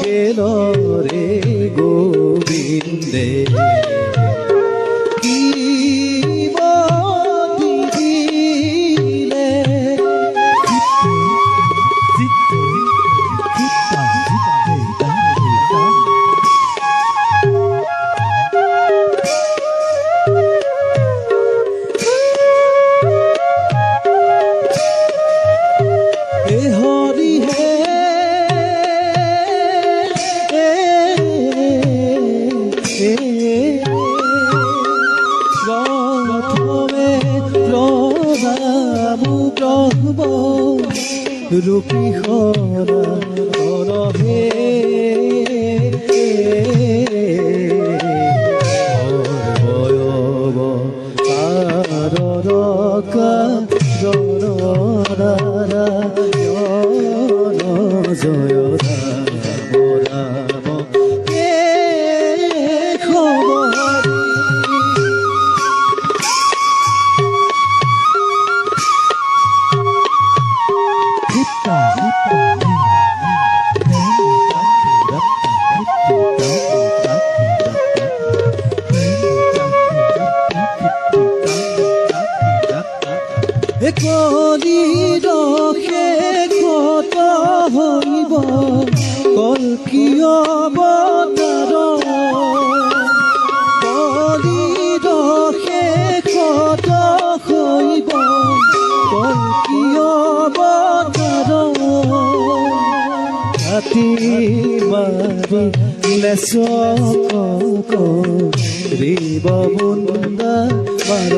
গেল রে গোবিন্দে কি দিলে হরি হে প্রথমে প্রভাবু প্রভব রূপী হে বয়ব আর রকা জয় রাম রাম কে খবর কলি ৰখে কত হইব কল্কীয় অৱতাৰ কলি ৰখে কত হইব কল্কীয় অৱতাৰ হাতী মাৰি লেচক ৰিব বুন্দা বাৰ